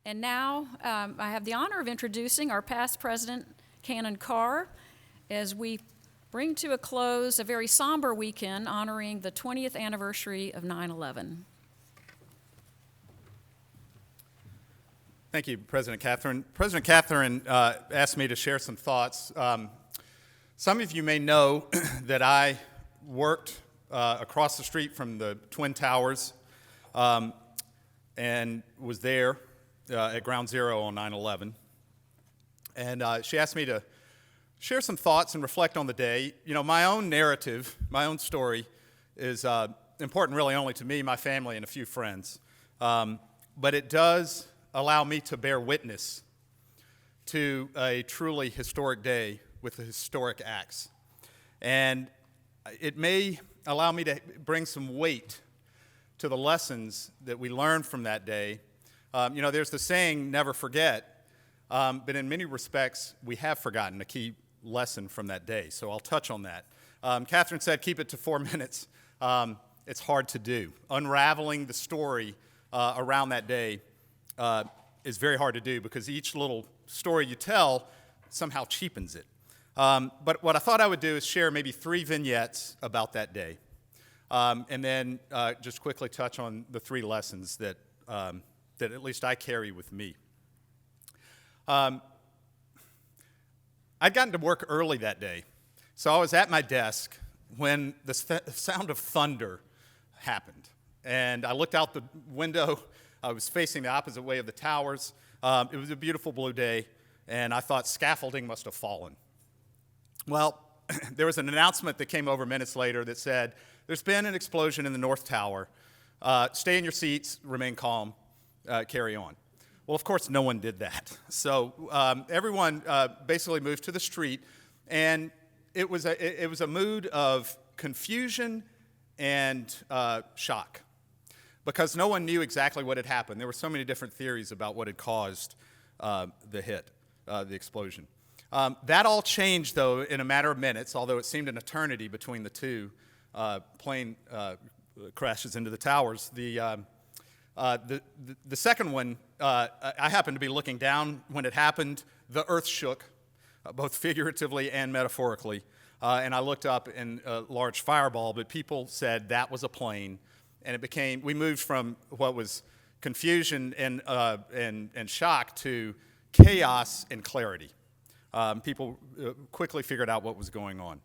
And now I have the honor of introducing our past president, Canon Carr, as we bring to a close a very somber weekend honoring the 20th anniversary of 9/11. Thank you, President Catherine. President Catherine asked me to share some thoughts. Some of you may know that I worked across the street from the Twin Towers and was there at Ground Zero on 9/11. And she asked me to share some thoughts and reflect on the day. You know, my own narrative, my own story is important really only to me, my family, and a few friends. But it does allow me to bear witness to a truly historic day with the historic acts. And it may allow me to bring some weight to the lessons that we learned from that day. You know, there's the saying, never forget, but in many respects, we have forgotten a key lesson from that day, so I'll touch on that. Catherine said, keep it to 4 minutes. It's hard to do. Unraveling the story around that day is very hard to do because each little story you tell somehow cheapens it. But what I thought I would do is share maybe 3 vignettes about that day, and then just quickly touch on the 3 lessons that at least I carry with me. I'd gotten to work early that day, so I was at my desk when the sound of thunder happened. And I looked out the window. I was facing the opposite way of the towers. It was a beautiful blue day, and I thought scaffolding must have fallen. Well, there was an announcement that came over minutes later that said, there's been an explosion in the North Tower. Stay in your seats, remain calm, carry on. Well, of course, no one did that. So everyone basically moved to the street, and it was a mood of confusion and shock because no one knew exactly what had happened. There were so many different theories about what had caused the hit, the explosion. That all changed, though, in a matter of minutes, although it seemed an eternity between the 2 plane crashes into the towers. The second one, I happened to be looking down when it happened. The earth shook, both figuratively and metaphorically. And I looked up in a large fireball, but people said that was a plane. And we moved from what was confusion and shock to chaos and clarity. People quickly figured out what was going on.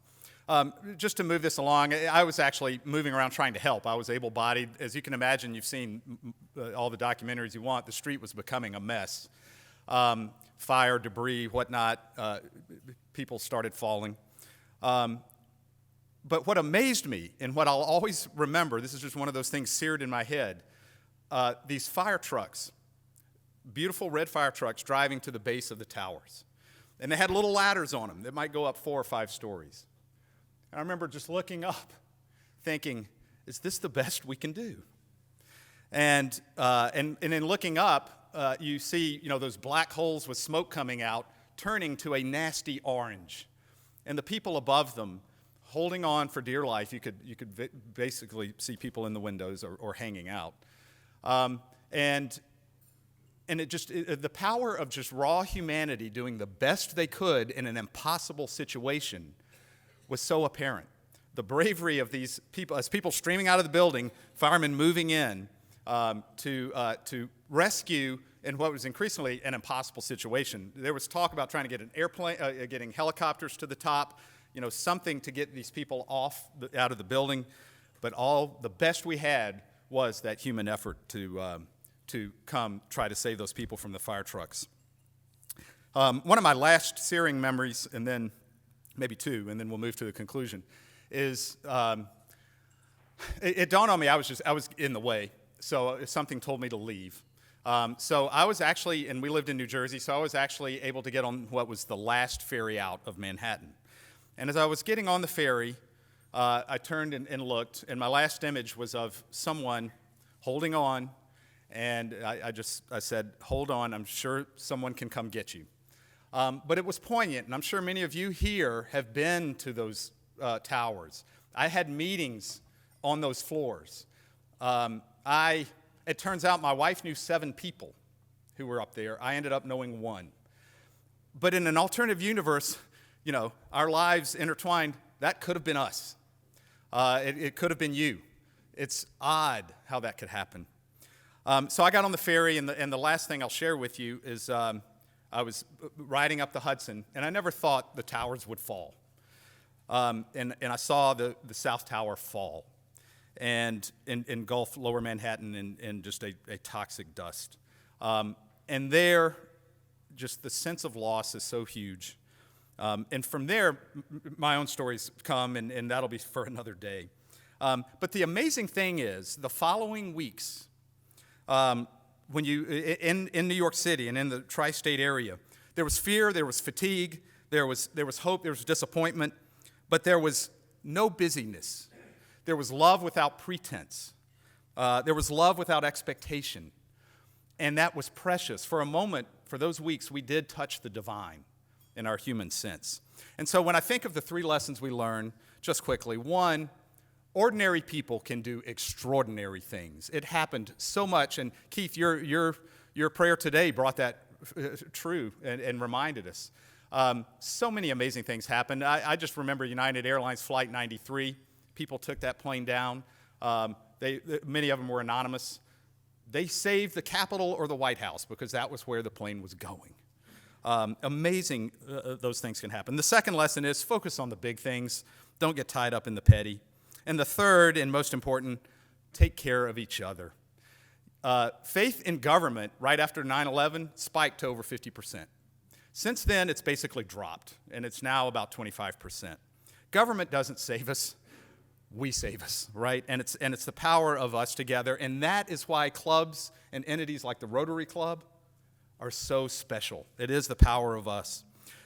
Just to move this along, I was actually moving around trying to help. I was able-bodied. As you can imagine, you've seen all the documentaries you want. The street was becoming a mess. Fire, debris, whatnot. People started falling. But what amazed me, and what I'll always remember, this is just one of those things seared in my head, these fire trucks, beautiful red fire trucks driving to the base of the towers. And they had little ladders on them that might go up 4 or 5 stories. And I remember just looking up, thinking, is this the best we can do? And in looking up, you see, you know, those black holes with smoke coming out, turning to a nasty orange. And the people above them, holding on for dear life, you could basically see people in the windows or hanging out. And the power of just raw humanity doing the best they could in an impossible situation was so apparent. The bravery of these people, as people streaming out of the building, firemen moving in to rescue in what was increasingly an impossible situation. There was talk about trying to get an airplane, getting helicopters to the top, you know, something to get these people out of the building. But all the best we had was that human effort to come try to save those people from the fire trucks. One of my last searing memories, and then maybe 2, and then we'll move to the conclusion, is it dawned on me I was in the way, so something told me to leave. So I was actually, and we lived in New Jersey, so I was actually able to get on what was the last ferry out of Manhattan. And as I was getting on the ferry, I turned and looked, and my last image was of someone holding on. And I said, hold on, I'm sure someone can come get you. But it was poignant, and I'm sure many of you here have been to those towers. I had meetings on those floors. It turns out my wife knew 7 people who were up there. I ended up knowing one. But in an alternative universe, our lives intertwined, that could have been us. It could have been you. It's odd how that could happen. So I got on the ferry, and the last thing I'll share with you is I was riding up the Hudson, and I never thought the towers would fall. And I saw the South Tower fall and engulf Lower Manhattan in just a toxic dust. And there, just the sense of loss is so huge. And from there, my own stories come, and that'll be for another day. But the amazing thing is, the following weeks, when you in New York City and in the tri-state area, there was fear, there was fatigue, there was hope, there was disappointment, but there was no busyness. There was love without pretense. There was love without expectation, and that was precious. For a moment, for those weeks, we did touch the divine in our human sense. And so when I think of the 3 lessons we learned, just quickly, 1, ordinary people can do extraordinary things. It happened so much, and Keith, your prayer today brought that true and reminded us. So many amazing things happened. I just remember United Airlines Flight 93. People took that plane down. Many of them were anonymous. They saved the Capitol or the White House because that was where the plane was going. Amazing those things can happen. The second lesson is focus on the big things. Don't get tied up in the petty. And the third, and most important, take care of each other. Faith in government right after 9/11 spiked to over 50%. Since then, it's basically dropped, and it's now about 25%. Government doesn't save us. We save us, right? And it's the power of us together, and that is why clubs and entities like the Rotary Club are so special. It is the power of us.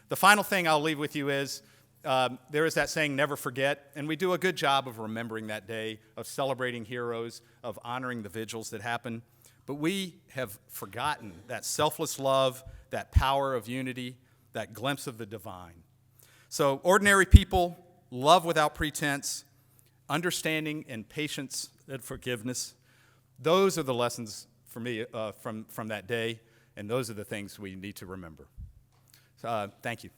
The final thing I'll leave with you is there is that saying, never forget, and we do a good job of remembering that day, of celebrating heroes, of honoring the vigils that happen, but we have forgotten that selfless love, that power of unity, that glimpse of the divine. So ordinary people, love without pretense, understanding and patience and forgiveness, those are the lessons for me from that day, and those are the things we need to remember. Thank you.